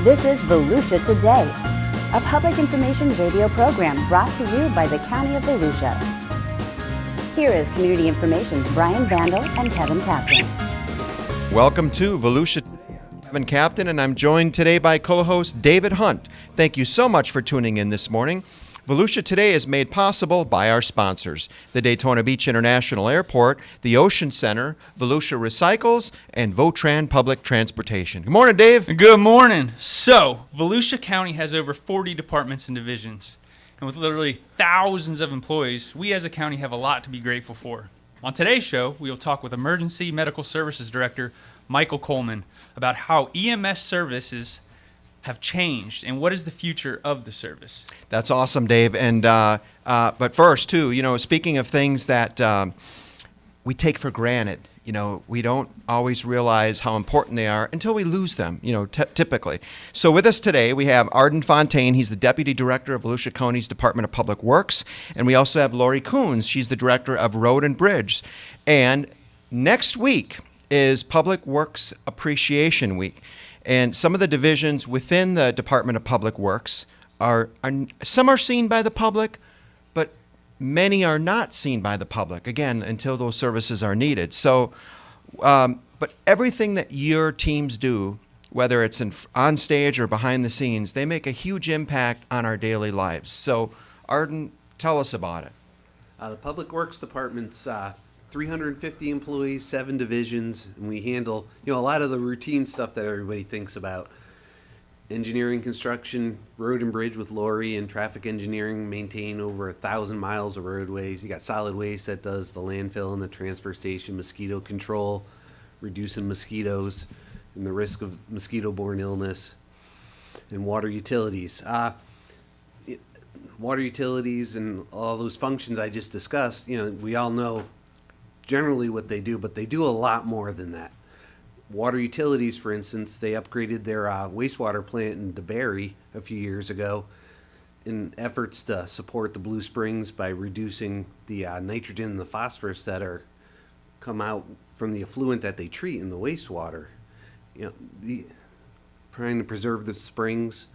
This is Volusia Today, a public information radio program brought to you by the County of Volusia. Here is Community Information's Brian Vandal and Kevin Captain. Welcome to Volusia Today. I'm Kevin Captain, and I'm joined today by co-host David Hunt. Thank you so much for tuning in this morning. Volusia Today is made possible by our sponsors, the Daytona Beach International Airport, the Ocean Center, Volusia Recycles, and Votran Public Transportation. Good morning, Dave. Good morning. So, Volusia County has over 40 departments and divisions. And with literally thousands of employees, we as a county have a lot to be grateful for. On today's show, we will talk with Emergency Medical Services Director Michael Colman about how EMS services have changed and what is the future of the service. That's awesome, Dave. And but first, too, speaking of things that we take for granted, we don't always realize how important they are until we lose them, typically. So with us today, we have Arden Fontaine. He's the Deputy Director of Volusia County's Department of Public Works. And we also have Lori Koontz. She's the Director of Road and Bridge. And next week is Public Works Appreciation Week. And some of the divisions within the Department of Public Works are some are seen by the public, but many are not seen by the public, again, until those services are needed. So, but everything that your teams do, whether it's on stage or behind the scenes, they make a huge impact on our daily lives. So, Arden, tell us about it. The Public Works Department's 350 employees, 7 divisions, and we handle, a lot of the routine stuff that everybody thinks about. Engineering, construction, road and bridge with Lori, and traffic engineering maintain over 1,000 miles of roadways. You got solid waste that does the landfill and the transfer station, mosquito control, reducing mosquitoes and the risk of mosquito-borne illness, and water utilities. Water utilities and all those functions I just discussed, we all know generally what they do, but they do a lot more than that. Water utilities, for instance, they upgraded their wastewater plant in DeBary a few years ago in efforts to support the Blue Springs by reducing the nitrogen and the phosphorus that come out from the effluent that they treat in the wastewater. Trying to preserve the springs.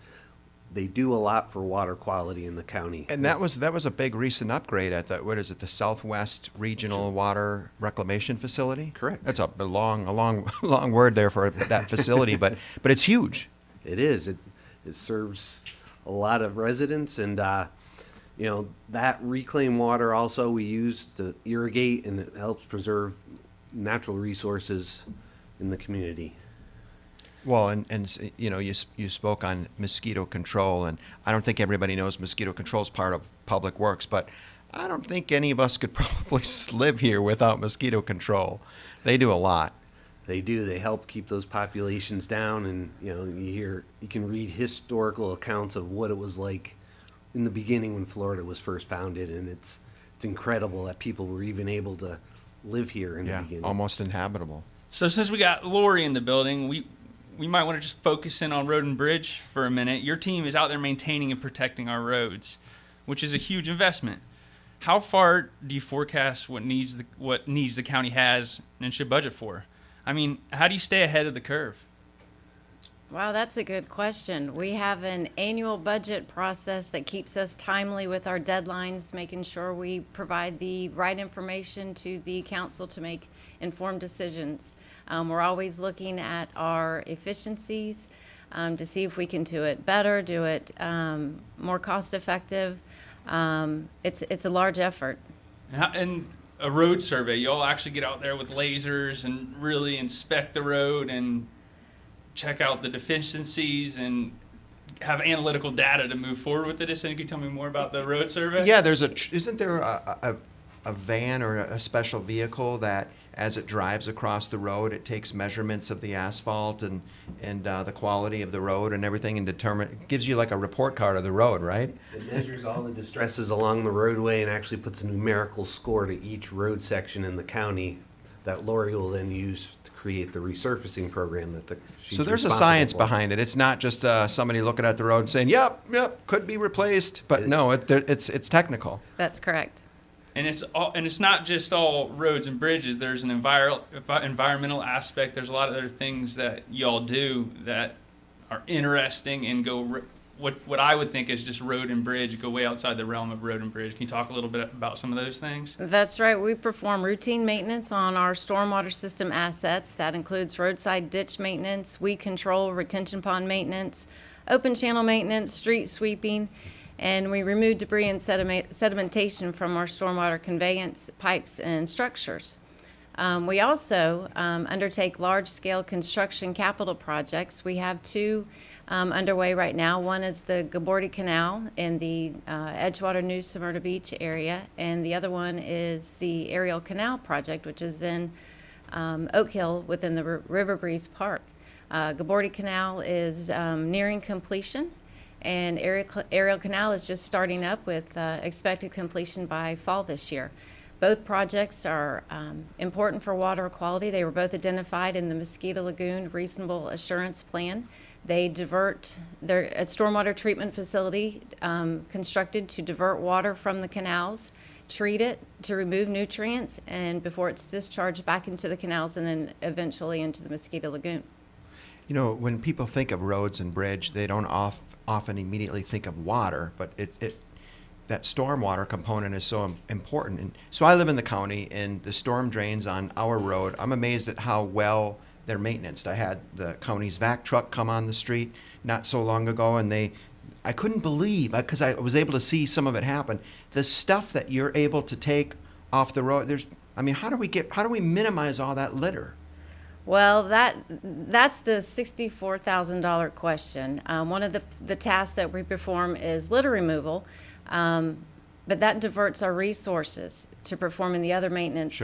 They do a lot for water quality in the county. And that was a big recent upgrade at the Southwest Regional Water Reclamation Facility? Correct. That's a long word there for that facility, but it's huge. It is. It serves a lot of residents, and that reclaimed water also we use to irrigate, and it helps preserve natural resources in the community. Well, and you spoke on mosquito control, and I don't think everybody knows mosquito control is part of Public Works, but I don't think any of us could probably live here without mosquito control. They do a lot. They do. They help keep those populations down, and you can read historical accounts of what it was like in the beginning when Florida was first founded, and it's incredible that people were even able to live here in the beginning. Almost inhabitable. So since we got Lori in the building, we might want to just focus in on Road and Bridge for a minute. Your team is out there maintaining and protecting our roads, which is a huge investment. How far do you forecast what needs the county has and should budget for? I mean, how do you stay ahead of the curve? Wow, that's a good question. We have an annual budget process that keeps us timely with our deadlines, making sure we provide the right information to the council to make informed decisions. We're always looking at our efficiencies to see if we can do it better, do it more cost effective. It's a large effort. And a road survey, you all actually get out there with lasers and really inspect the road and check out the deficiencies and have analytical data to move forward with it. So you can tell me more about the road survey? Yeah, isn't there a van or a special vehicle that as it drives across the road, it takes measurements of the asphalt and the quality of the road and everything, and gives you like a report card of the road, right? It measures all the distresses along the roadway and actually puts a numerical score to each road section in the county that Lori will then use to create the resurfacing program that she's So there's a responsible science for. behind it. It's not just somebody looking at the road and saying, "Yep, could be replaced," but no, it's technical. That's correct. And it's not just all roads and bridges. There's an environmental aspect. There's a lot of other things that y'all do that are interesting and go what I would think is just road and bridge, go way outside the realm of road and bridge. Can you talk a little bit about some of those things? That's right. We perform routine maintenance on our stormwater system assets. That includes roadside ditch maintenance, weed control, retention pond maintenance, open channel maintenance, street sweeping, and we remove debris and sedimentation from our stormwater conveyance pipes and structures. We also undertake large-scale construction capital projects. We have two underway right now. One is the Gabordi Canal in the Edgewater, New Smyrna Beach area, and the other one is the Ariel Canal project, which is in Oak Hill within the River Breeze Park. Gabordi Canal is nearing completion, and Ariel Canal is just starting up with expected completion by fall this year. Both projects are important for water quality. They were both identified in the Mosquito Lagoon Reasonable Assurance Plan. They divert a stormwater treatment facility constructed to divert water from the canals, treat it to remove nutrients, and before it's discharged back into the canals and then eventually into the Mosquito Lagoon. You know, when people think of roads and bridge, they don't often immediately think of water, but that stormwater component is so important. And so I live in the county, and the storm drains on our road, I'm amazed at how well they're maintained. I had the county's vac truck come on the street not so long ago, and I couldn't believe, because I was able to see some of it happen, the stuff that you're able to take off the road. How do we minimize all that litter? Well, that's the $64,000 question. One of the tasks that we perform is litter removal, but that diverts our resources to performing the other maintenance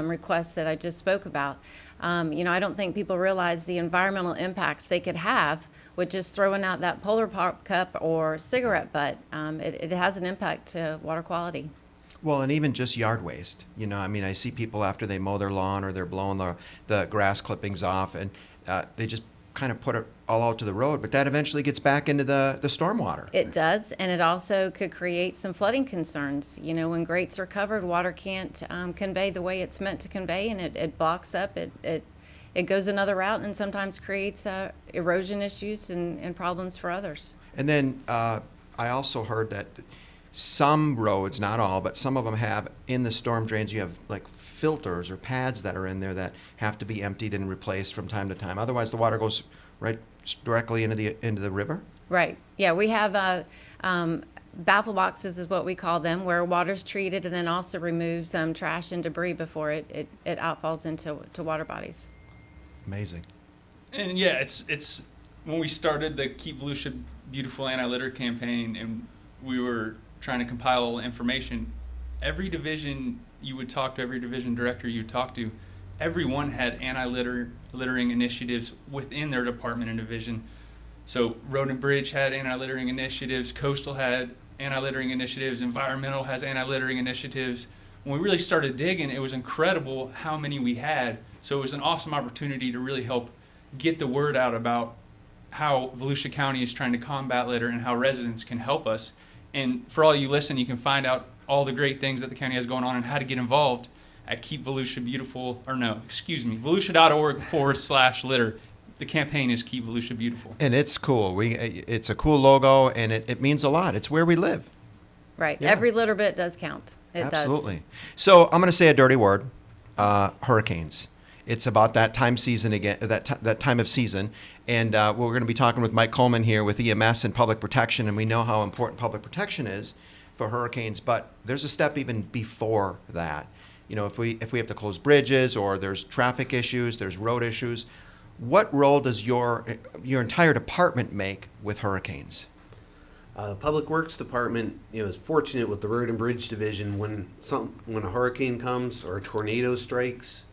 requests that I just spoke about. I don't think people realize the environmental impacts they could have with just throwing out that Polar Pop cup or cigarette butt. It has an impact to water quality. Well, and even just yard waste. I see people after they mow their lawn or they're blowing the grass clippings off, and they just kind of put it all out to the road, but that eventually gets back into the stormwater. It does, and it also could create some flooding concerns. When grates are covered, water can't convey the way it's meant to convey, and it blocks up. It goes another route and sometimes creates erosion issues and problems for others. And then I also heard that some roads, not all, but some of them have, in the storm drains, you have like filters or pads that are in there that have to be emptied and replaced from time to time. Otherwise, the water goes right directly into the river. Right. Yeah, we have baffle boxes is what we call them, where water's treated and then also removes trash and debris before it outfalls into water bodies. Amazing. And yeah, it's when we started the Keep Volusia Beautiful Anti-Litter campaign, and we were trying to compile information, every division you would talk to, every division director you would talk to, everyone had anti-littering initiatives within their department and division. So Road and Bridge had anti-littering initiatives, Coastal had anti-littering initiatives, Environmental has anti-littering initiatives. When we really started digging, it was incredible how many we had. So it was an awesome opportunity to really help get the word out about how Volusia County is trying to combat litter and how residents can help us. And for all you listen, you can find out all the great things that the county has going on and how to get involved at volusia.org/litter. The campaign is Keep Volusia Beautiful. And it's cool. It's a cool logo, and it means a lot. It's where we live. Right. Yeah. Every little bit does count. It Absolutely. does. So I'm going to say a dirty word, hurricanes. It's about that time season again, that time of season. And we're going to be talking with Mike Colman here with EMS and Public Protection, and we know how important public protection is for hurricanes, but there's a step even before that. If we have to close bridges, or there's traffic issues, there's road issues, what role does your entire department make with hurricanes? The Public Works Department, is fortunate with the Road and Bridge Division when a hurricane comes or a tornado strikes.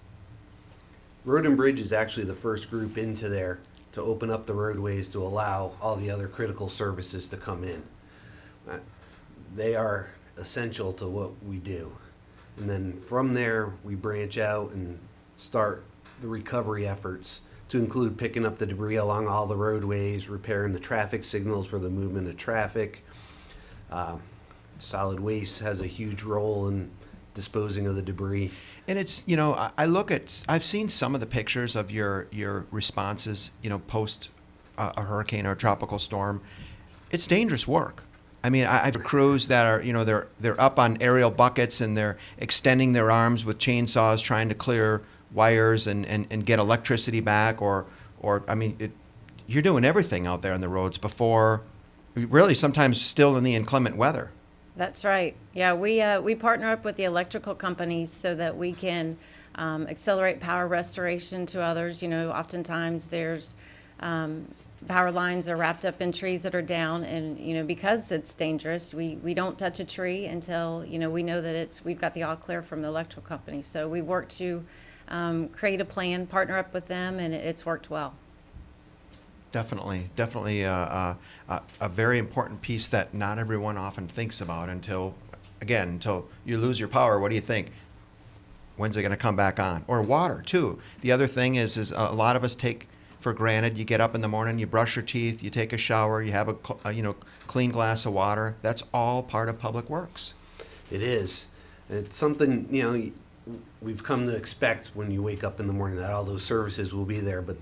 Road and Bridge is actually the first group into there to open up the roadways to allow all the other critical services to come in. They are essential to what we do. And then from there, we branch out and start the recovery efforts to include picking up the debris along all the roadways, repairing the traffic signals for the movement of traffic. Solid waste has a huge role in disposing of the debris. And it's, I've seen some of the pictures of your responses, post a hurricane or a tropical storm, it's dangerous work. I mean, I have crews that are, you know, they're up on aerial buckets and they're extending their arms with chainsaws trying to clear wires and get electricity back, or I mean, you're doing everything out there on the roads before, really sometimes still in the inclement weather. That's right. Yeah, we partner up with the electrical companies so that we can accelerate power restoration to others. You know, oftentimes there's power lines are wrapped up in trees that are down, and you know, because it's dangerous, we don't touch a tree until, you know, we know that we've got the all clear from the electrical company. So we work to create a plan, partner up with them, and it's worked well. Definitely a very important piece that not everyone often thinks about until you lose your power. What do you think? When's it going to come back on? Or water too. The other thing is a lot of us take for granted. You get up in the morning, you brush your teeth, you take a shower, you have a clean glass of water. That's all part of public works. It is. It's something, you know, we've come to expect when you wake up in the morning, that all those services will be there. But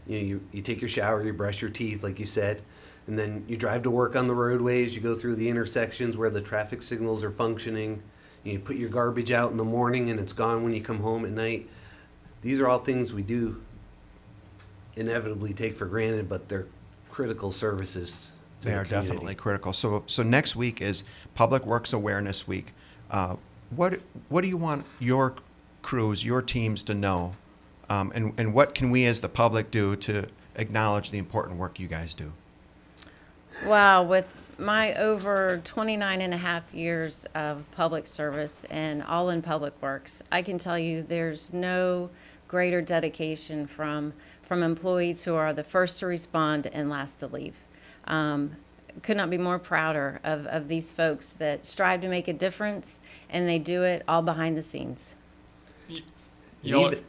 you know, you take your shower, you brush your teeth, like you said, and then you drive to work on the roadways. You go through the intersections where the traffic signals are functioning. You put your garbage out in the morning and it's gone when you come home at night. These are all things we do inevitably take for granted, but they're critical services to They the are community. definitely critical. So next week is Public Works Awareness Week. What do you want your crews, your teams to know, and what can we as the public do to acknowledge the important work you guys do? Wow, with my over 29 and a half years of public service and all in public works, I can tell you there's no greater dedication from employees who are the first to respond and last to leave. Could not be more prouder of these folks that strive to make a difference, and they do it all behind the scenes. Go ahead.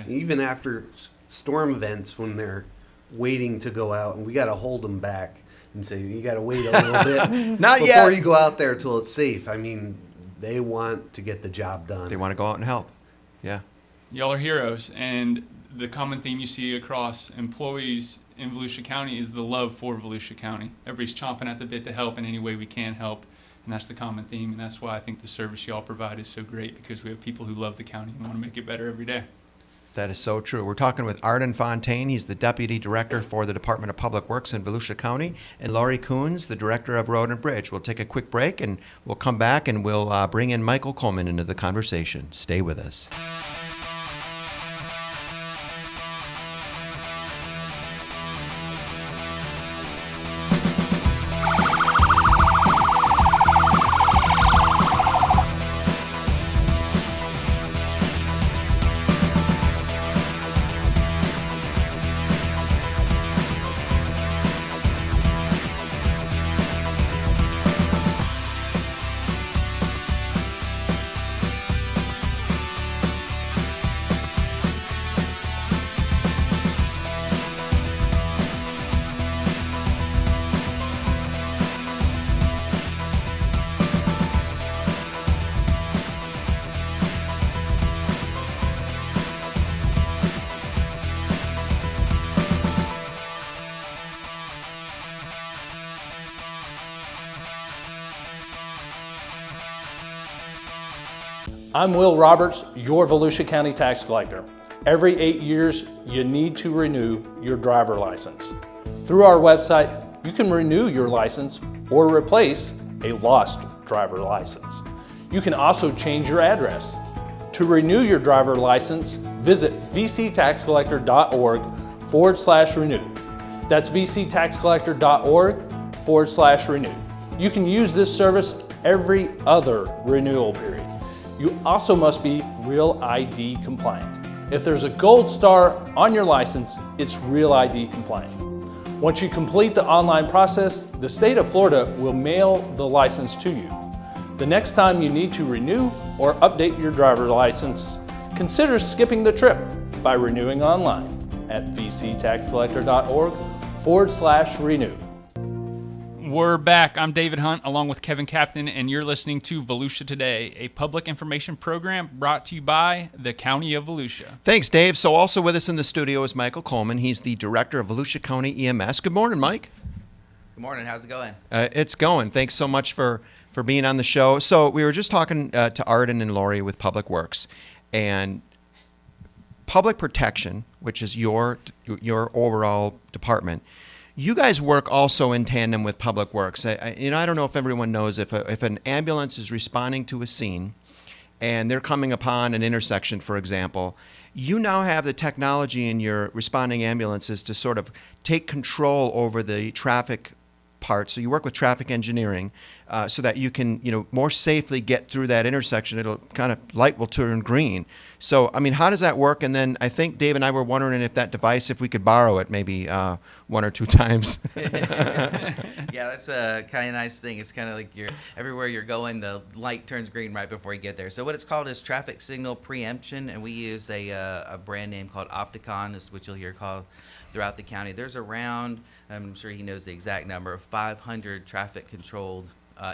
Even after storm events, when they're waiting to go out, and we got to hold them back and say, you got to wait a little bit Not before yet. you go out there till it's safe. I mean, they want to get the job done. They want to go out and help. Yeah. Y'all are heroes, and the common theme you see across employees in Volusia County is the love for Volusia County. Everybody's chomping at the bit to help in any way we can help, and that's the common theme, and that's why I think the service y'all provide is so great, because we have people who love the county and want to make it better every day. That is so true. We're talking with Arden Fontaine. He's the Deputy Director for the Department of Public Works in Volusia County, and Laurie Koontz, the Director of Road and Bridge. We'll take a quick break, and we'll come back, and we'll bring in Michael Colman into the conversation. Stay with us. I'm Will Roberts, your Volusia County tax collector. Every 8 years, you need to renew your driver license. Through our website, you can renew your license or replace a lost driver license. You can also change your address. To renew your driver license, visit vctaxcollector.org/renew. That's vctaxcollector.org/renew. You can use this service every other renewal period. You also must be Real ID compliant. If there's a gold star on your license, it's Real ID compliant. Once you complete the online process, the state of Florida will mail the license to you. The next time you need to renew or update your driver's license, consider skipping the trip by renewing online at vctaxcollector.org/renew. We're back. I'm David Hunt along with Kevin Captain, and you're listening to Volusia Today, a public information program brought to you by the County of Volusia. Thanks, Dave. So also with us in the studio is Michael Colman. He's the director of Volusia County EMS. Good morning, Mike. Good morning. How's it going? It's going. Thanks so much for being on the show. So we were just talking to Arden and Lori with Public Works, and Public Protection, which is your overall department. You guys work also in tandem with Public Works. I don't know if everyone knows if an ambulance is responding to a scene and they're coming upon an intersection, for example, you now have the technology in your responding ambulances to sort of take control over the traffic part. So you work with traffic engineering so that you can, more safely get through that intersection. It'll light will turn green. So, how does that work? And then I think Dave and I were wondering if that device, if we could borrow it maybe one or two times. Yeah, that's a kind of nice thing. It's kind of like everywhere you're going, the light turns green right before you get there. So what it's called is traffic signal preemption, and we use a brand name called Opticon, is what you'll hear called throughout the county. There's around, I'm sure he knows the exact number, of 500 traffic-controlled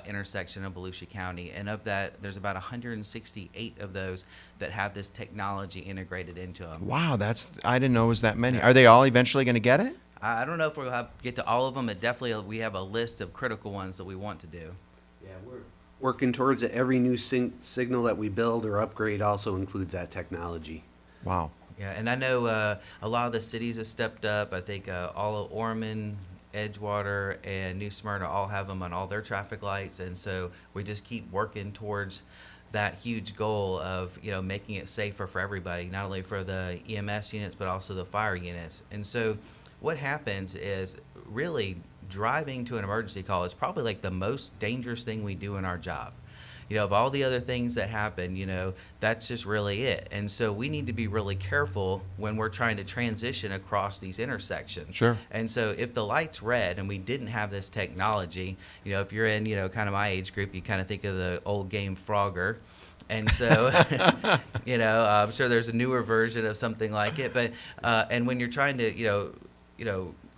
intersection in Volusia County, and of that, there's about 168 of those that have this technology integrated into them. Wow, I didn't know it was that many. Are they all eventually going to get it? I don't know if we'll get to all of them, but definitely we have a list of critical ones that we want to do. Yeah, we're working towards it. Every new signal that we build or upgrade also includes that technology. Wow. Yeah, and I know a lot of the cities have stepped up. I think all of Ormond, Edgewater, and New Smyrna all have them on all their traffic lights, and so we just keep working towards that huge goal of making it safer for everybody, not only for the EMS units but also the fire units. And so what happens is really driving to an emergency call is probably like the most dangerous thing we do in our job. Of all the other things that happen, that's just really it. And so we need to be really careful when we're trying to transition across these intersections. Sure. And so if the light's red and we didn't have this technology, if you're in, kind of my age group, you kind of think of the old game Frogger. And so, I'm sure there's a newer version of something like it. But, and when you're trying to,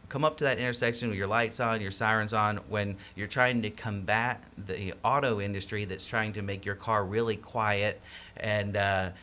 come up to that intersection with your lights on, your sirens on, when you're trying to combat the auto industry that's trying to make your car really quiet, and then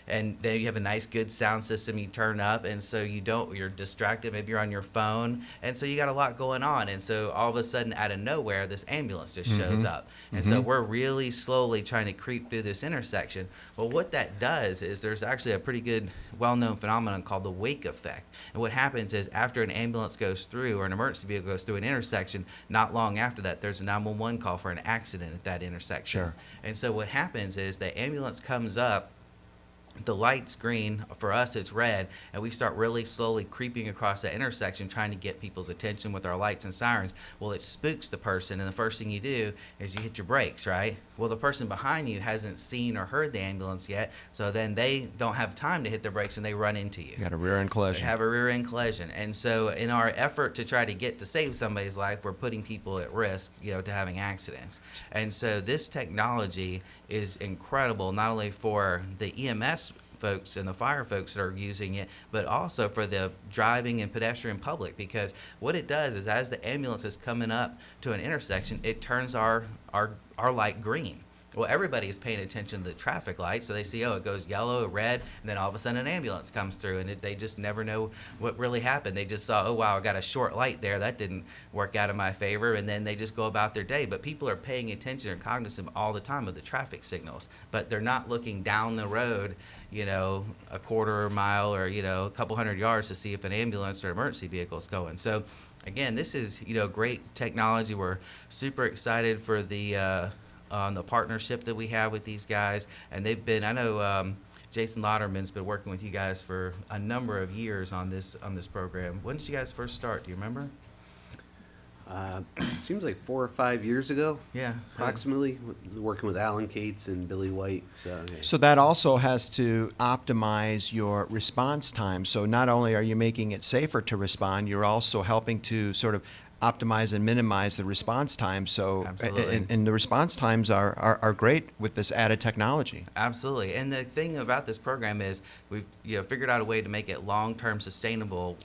you have a nice good sound system you turn up, and so you're distracted, maybe you're on your phone, and so you got a lot going on, and so all of a sudden out of nowhere this ambulance just shows up, and so we're really slowly trying to creep through this intersection. Well, what that does is there's actually a pretty good well-known phenomenon called the wake effect, and what happens is after an ambulance goes through or an emergency vehicle goes through an intersection, not long after that there's a 911 call for an accident at that intersection. Sure. And so what happens is the ambulance comes up, the light's green, for us it's red, and we start really slowly creeping across that intersection trying to get people's attention with our lights and sirens. Well, it spooks the person, and the first thing you do is you hit your brakes, right? Well, the person behind you hasn't seen or heard the ambulance yet, so then they don't have time to hit their brakes and they run into you. You got a rear-end collision. Have a rear-end collision. And so in our effort to try to get to save somebody's life, we're putting people at risk, to having accidents. And so this technology is incredible, not only for the EMS folks and the fire folks that are using it, but also for the driving and pedestrian public, because what it does is as the ambulance is coming up to an intersection, it turns our light green. Well, everybody is paying attention to the traffic light, so they see, it goes yellow, red, and then all of a sudden an ambulance comes through, and they just never know what really happened. They just saw, oh, wow, I got a short light there. That didn't work out in my favor, and then they just go about their day. But people are paying attention and cognizant all the time of the traffic signals, but they're not looking down the road, a quarter mile or, a couple hundred yards to see if an ambulance or emergency vehicle is going. So, again, this is, great technology. We're super excited for the partnership that we have with these guys, and they've been, I know Jason Lauderman's been working with you guys for a number of years on this program. When did you guys first start? Do you remember? It seems like 4 or 5 years ago. Yeah. Approximately, working with Alan Cates and Billy White. So that also has to optimize your response time. So not only are you making it safer to respond, you're also helping to sort of optimize and minimize the response time. So, Absolutely. and the response times are great with this added technology. Absolutely. And the thing about this program is we've figured out a way to make it long-term sustainable,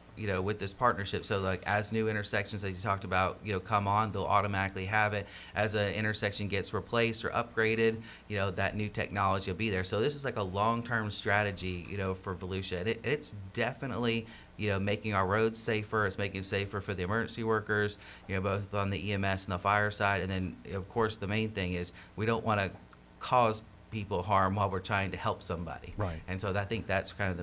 with this partnership. So like as new intersections, as you talked about, come on, they'll automatically have it. As an intersection gets replaced or upgraded, that new technology will be there. So this is like a long-term strategy, for Volusia. And it's definitely making our roads safer. It's making it safer for the emergency workers, both on the EMS and the fire side. And then, of course, the main thing is we don't want to cause people harm while we're trying to help somebody. Right. And so I think that's kind of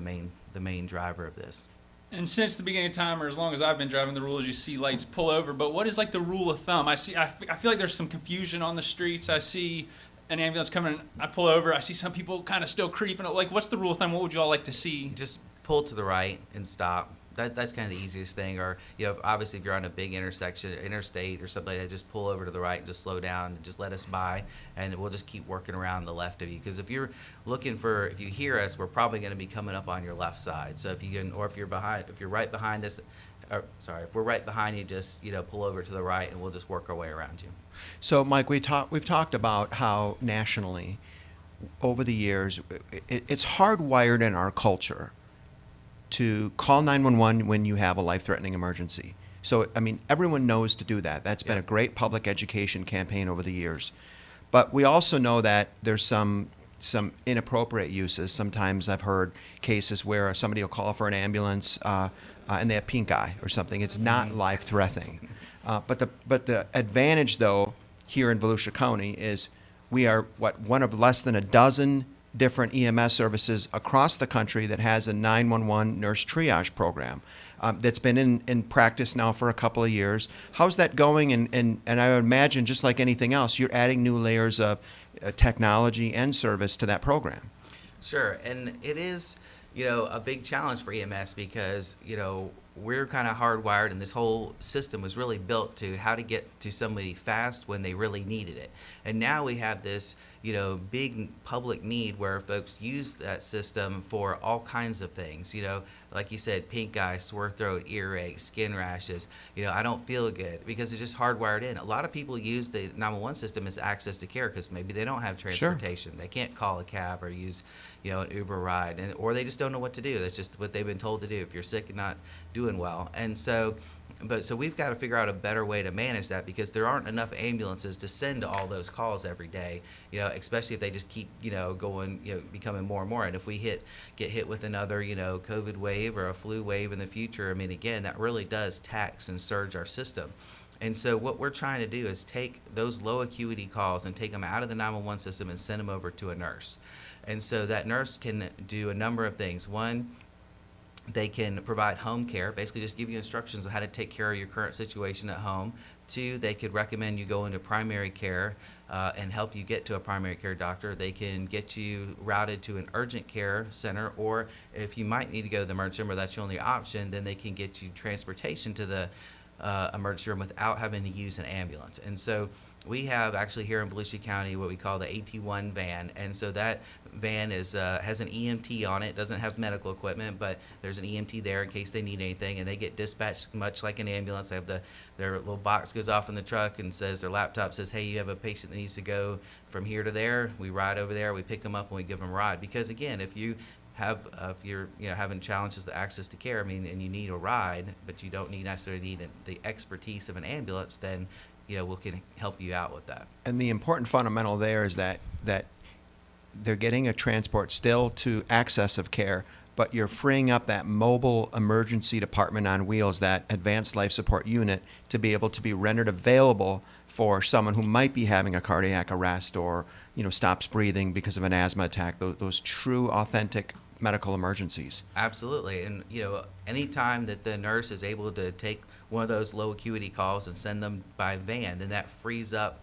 the main driver of this. And since the beginning of time, or as long as I've been driving, the rule is you see lights pull over. But what is like the rule of thumb? I feel like there's some confusion on the streets. I see an ambulance coming, I pull over. I see some people kind of still creeping. Like, what's the rule of thumb? What would you all like to see? Just pull to the right and stop. That's kind of the easiest thing. Or, obviously if you're on a big intersection, interstate or something like that, just pull over to the right and just slow down and just let us by, and we'll just keep working around the left of you. Because if you hear us, we're probably going to be coming up on your left side. So if you're right behind us, if we're right behind you, just, pull over to the right and we'll just work our way around you. So, Mike, we've talked about how nationally, over the years, it's hardwired in our culture to call 911 when you have a life-threatening emergency. So, I mean, everyone knows to do that. That's been a great public education campaign over the years. But we also know that there's some inappropriate uses. Sometimes I've heard cases where somebody will call for an ambulance and they have pink eye or something. It's not life-threatening. But the advantage, though, here in Volusia County is we are one of less than a dozen different EMS services across the country that has a 911 nurse triage program that's been in practice now for a couple of years. How's that going? And I would imagine, just like anything else, you're adding new layers of technology and service to that program. Sure, and it is, a big challenge for EMS because, we're kind of hardwired, and this whole system was really built to how to get to somebody fast when they really needed it. And now we have this, big public need where folks use that system for all kinds of things. Like you said, pink eye, sore throat, earache, skin rashes. I don't feel good because it's just hardwired in. A lot of people use the 911 system as access to care because maybe they don't have transportation. Sure. They can't call a cab or use, an Uber ride, or they just don't know what to do. That's just what they've been told to do if you're sick and not doing well. And so we've got to figure out a better way to manage that because there aren't enough ambulances to send to all those calls every day, especially if they just keep, going, becoming more and more. And if we get hit with another, COVID wave or a flu wave in the future, I mean, again, that really does tax and surge our system. And so what we're trying to do is take those low acuity calls and take them out of the 911 system and send them over to a nurse. And so that nurse can do a number of things. One, they can provide home care, basically just give you instructions on how to take care of your current situation at home. Two, they could recommend you go into primary care and help you get to a primary care doctor. They can get you routed to an urgent care center, or if you might need to go to the emergency room or that's your only option, then they can get you transportation to the emergency room without having to use an ambulance. And so we have actually here in Volusia County what we call the AT1 van, and so that van is has an EMT on it. Doesn't have medical equipment, but there's an EMT there in case they need anything, and they get dispatched much like an ambulance. They have their little box goes off in the truck and says, their laptop says, hey, you have a patient that needs to go from here to there. We ride over there, we pick them up, and we give them a ride. Because again, if you're having challenges with access to care, and you need a ride, but you don't necessarily need the expertise of an ambulance, then we can help you out with that. And the important fundamental there is that they're getting a transport still to access of care, but you're freeing up that mobile emergency department on wheels, that advanced life support unit, to be able to be rendered available for someone who might be having a cardiac arrest or stops breathing because of an asthma attack. Those true, authentic medical emergencies. Absolutely. And anytime that the nurse is able to take one of those low acuity calls and send them by van, then that frees up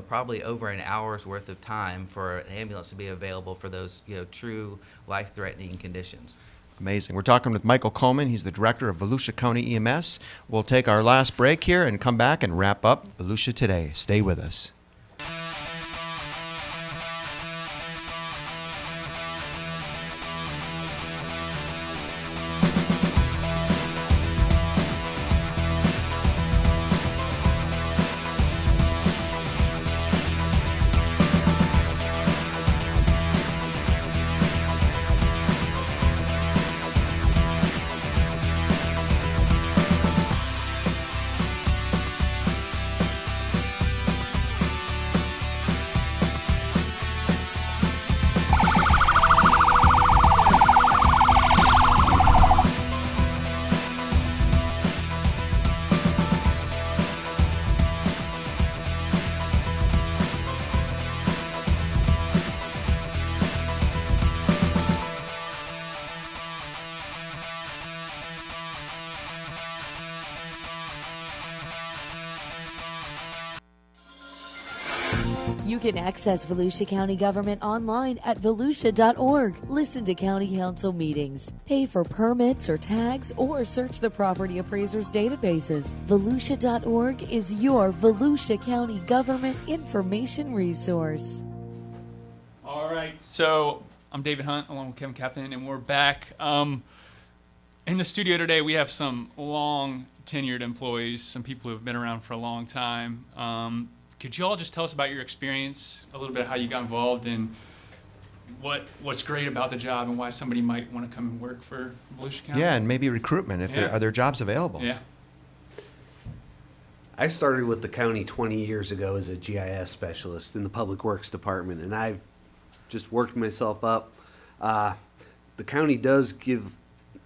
probably over an hour's worth of time for an ambulance to be available for those true life-threatening conditions. Amazing. We're talking with Michael Colman. He's the director of Volusia County EMS. We'll take our last break here and come back and wrap up Volusia Today. Stay with us. You can access Volusia County government online at volusia.org. Listen to county council meetings, pay for permits or tags, or search the property appraisers' databases. Volusia.org is your Volusia County government information resource. All right, so I'm David Hunt along with Kevin Kaplan, and we're back. In the studio today, we have some long tenured employees, some people who have been around for a long time. Could you all just tell us about your experience, a little bit of how you got involved, and what's great about the job and why somebody might want to come and work for Volusia County? Yeah, and maybe recruitment, if there are there jobs available. Yeah. I started with the county 20 years ago as a GIS specialist in the Public Works Department, and I've just worked myself up. The county does give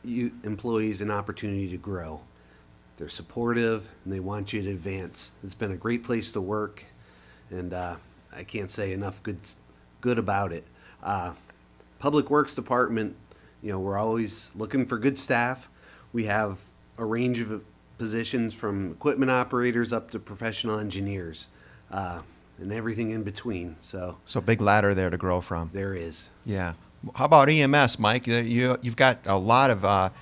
you employees an opportunity to grow. They're supportive and they want you to advance. It's been a great place to work, and I can't say enough good about it. Public Works Department, we're always looking for good staff. We have a range of positions from equipment operators up to professional engineers, and everything in between. So big ladder there to grow from. there is. Yeah. How about EMS, Mike? You've got a lot of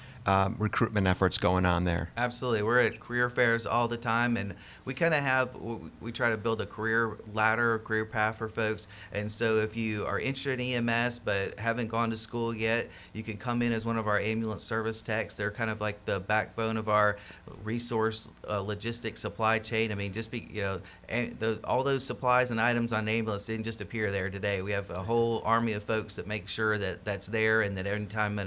recruitment efforts going on there. Absolutely. We're at career fairs all the time, and we kind of we try to build a career ladder, career path for folks. And so if you are interested in EMS but haven't gone to school yet, you can come in as one of our ambulance service techs. They're kind of like the backbone of our resource logistics supply chain. I mean, all those supplies and items on the ambulance didn't just appear there today. We have a whole army of folks that make sure that that's there, and that every time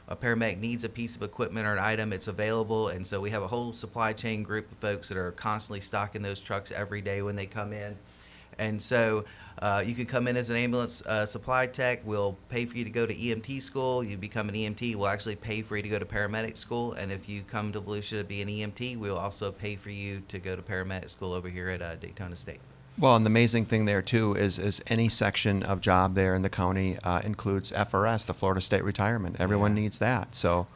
a paramedic needs a piece of equipment or an item, it's available. And so we have a whole supply chain group of folks that are constantly stocking those trucks every day when they come in. And so you can come in as an ambulance supply tech. We'll pay for you to go to EMT school. You become an EMT, we'll actually pay for you to go to paramedic school. And if you come to Volusia to be an EMT, we'll also pay for you to go to paramedic school over here at Daytona State. Well, and the amazing thing there, too, is any section of job there in the county includes FRS, the Florida State Retirement. Everyone needs that. So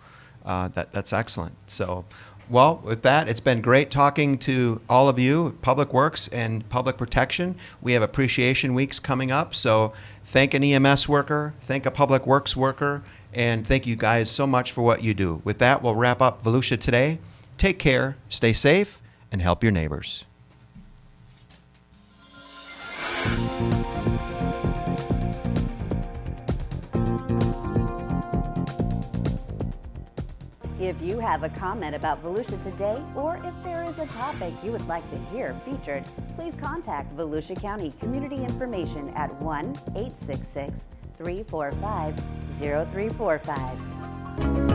that's excellent. So, well, with that, it's been great talking to all of you, Public Works and Public Protection. We have Appreciation Weeks coming up. So thank an EMS worker, thank a Public Works worker, and thank you guys so much for what you do. With that, we'll wrap up Volusia Today. Take care, stay safe, and help your neighbors. If you have a comment about Volusia Today, or if there is a topic you would like to hear featured, please contact Volusia County Community Information at 1-866-345-0345.